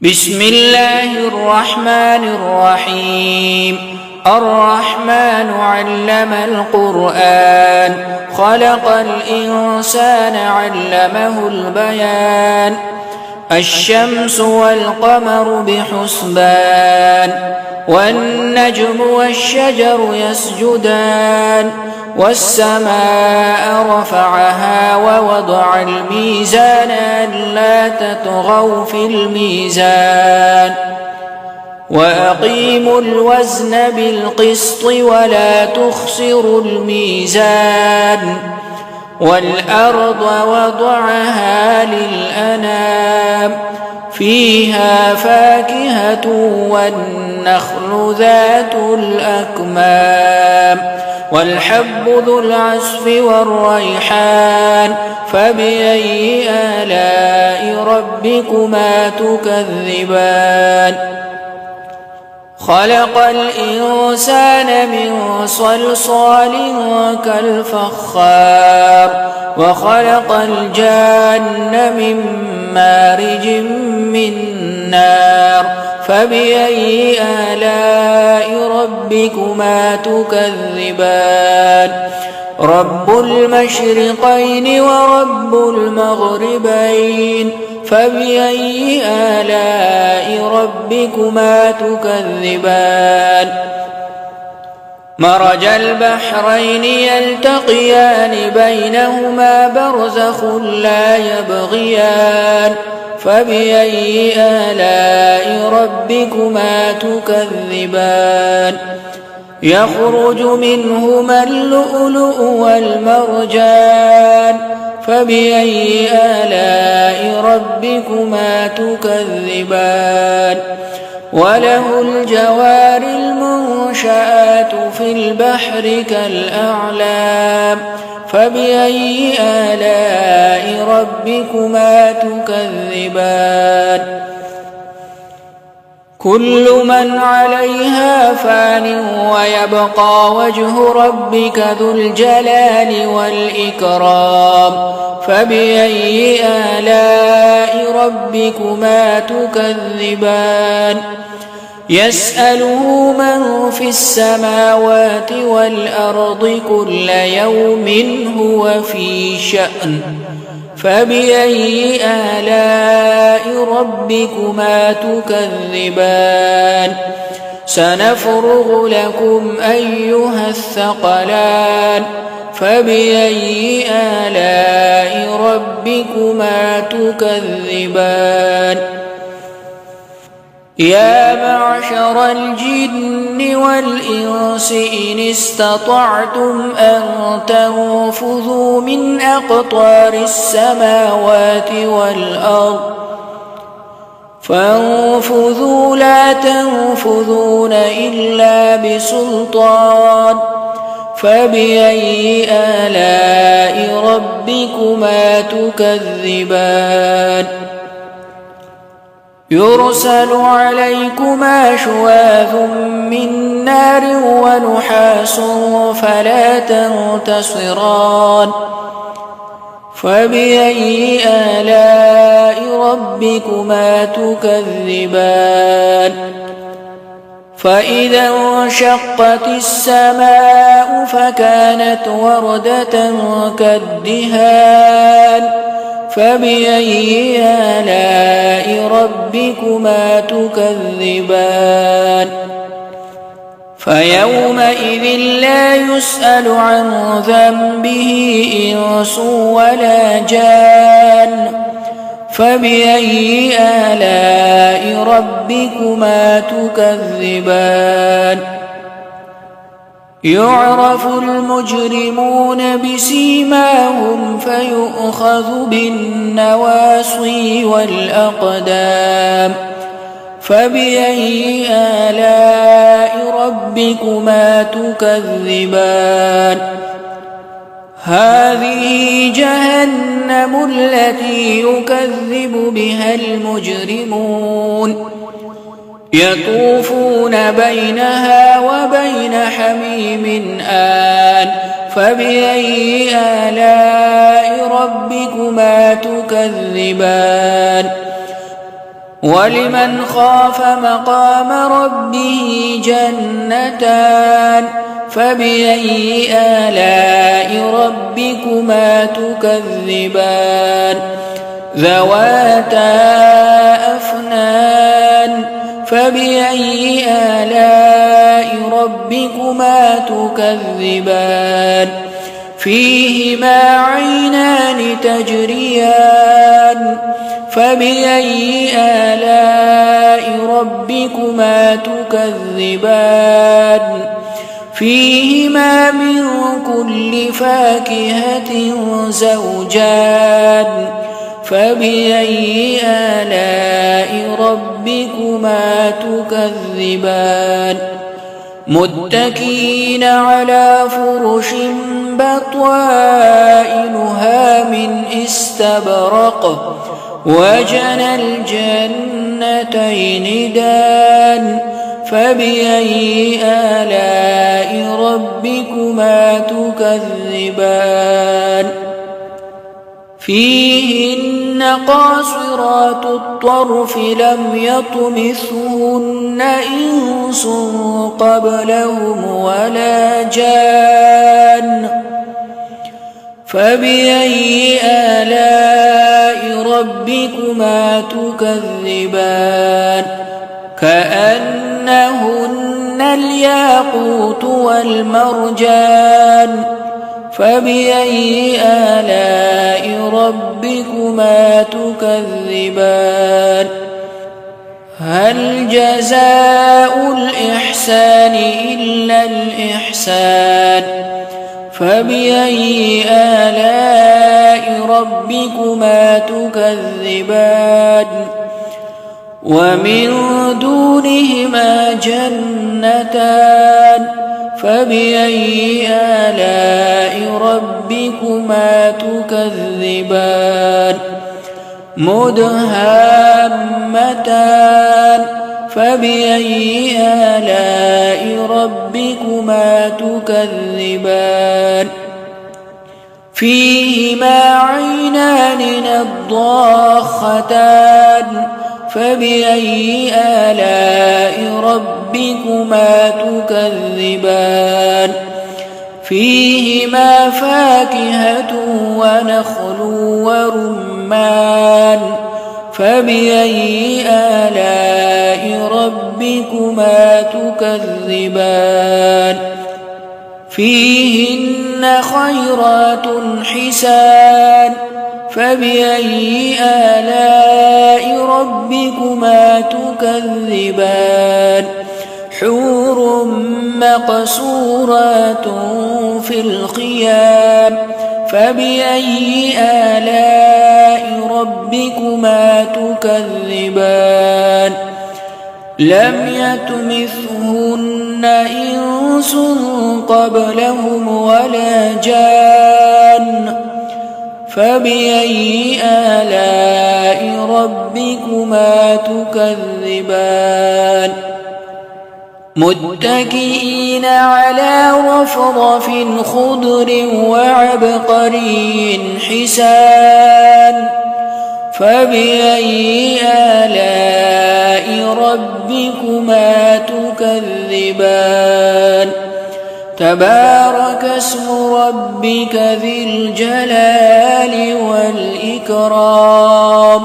بسم الله الرحمن الرحيم. الرحمن علم القرآن، خلق الإنسان علمه البيان. الشمس والقمر بحسبان، والنجم والشجر يسجدان. والسماء رفعها ووضع الميزان ألا تطغوا في الميزان، وأقيموا الوزن بالقسط ولا تخسروا الميزان. والأرض وضعها للأنام، فيها فاكهة والنخل ذات الأكمام، والحب ذو العصف والريحان. فبأي آلاء ربكما تكذبان؟ خلق الإنسان من صلصال كالفخار، وخلق الجان من مارج من نار. فبأي آلاء ربكما تكذبان؟ رب المشرقين ورب المغربين. فبأي آلاء ربكما تكذبان؟ مرج البحرين يلتقيان، بينهما برزخ لا يبغيان. فبأي آلاء ربكما تكذبان؟ يخرج منهما اللؤلؤ والمرجان. فبأي آلاء ربكما تكذبان؟ وله الجوار المنشآت في البحر كالأعلام. فبأي آلاء ربكما تكذبان؟ كل من عليها فان، ويبقى وجه ربك ذو الجلال والإكرام. فبأي آلاء ربكما تكذبان؟ يسأله من في السماوات والأرض كل يوم هو في شأن. فبأي آلاء ربكما تكذبان؟ سنفرغ لكم أيها الثقلان. فبأي آلاء ربكما تكذبان؟ يا معشر الجن والإنس إن استطعتم أن تنفذوا من أقطار السماوات والأرض فانفذوا، لا تنفذون إلا بسلطان. فبأي آلاء ربكما تكذبان؟ يرسل عليكما شواظ من نار ونحاس فلا تنتصران. فبأي آلاء ربكما تكذبان؟ فإذا انشقت السماء فكانت وردة كالدهان. فبأي آلاء ربكما تكذبان؟ فيومئذ لا يسأل عن ذنبه إنس ولا جان. فبأي آلاء ربكما تكذبان؟ يعرف المجرمون بسيماهم فيؤخذ بالنواصي والأقدام. فبأي آلاء ربكما تكذبان؟ هذه جهنم التي يكذب بها المجرمون، يطوفون بينها وبين حميم آن. فبأي آلاء ربكما تكذبان؟ ولمن خاف مقام ربه جنتان فبأي آلاء ربكما تكذبان ذواتا أفنان فبأي آلاء ربكما تكذبان فيهما عينان تجريان فبأي آلاء ربكما تكذبان فيهما من كل فاكهة زوجان فبأي آلاء ربكما تكذبان متكئين على فرش بطائنها من استبرق وجنى الجنتين دان فبأي آلاء ربكما تكذبان فيهن قاصرات الطرف لم يطمثهن إنس قبلهم ولا جان فبأي آلاء ربكما تكذبان كأنهن الياقوت والمرجان فبأي آلاء ربكما تكذبان هل جزاء الإحسان إلا الإحسان فبأي آلاء ربكما تكذبان ومن دونهما جنتان فبأي آلاء ربكما تكذبان مدهامتان فبأي آلاء ربكما تكذبان فيهما عينان نضاختان فبأي آلاء ربكما تكذبان فيهما فاكهة ونخل ورمان فبأي آلاء ربكما تكذبان فيهن خيرات حسان فبأي آلاء ربكما تكذبان حور مقصورات في الخيام فبأي آلاء ربكما تكذبان لم يطمثهن إنس قبلهم ولا جان فبأي آلاء ربكما تكذبان متكئين على رفرف خضر وعبقري حسان فبأي آلاء ربكما تكذبان تبارك اسم ربك ذي الجلال والإكرام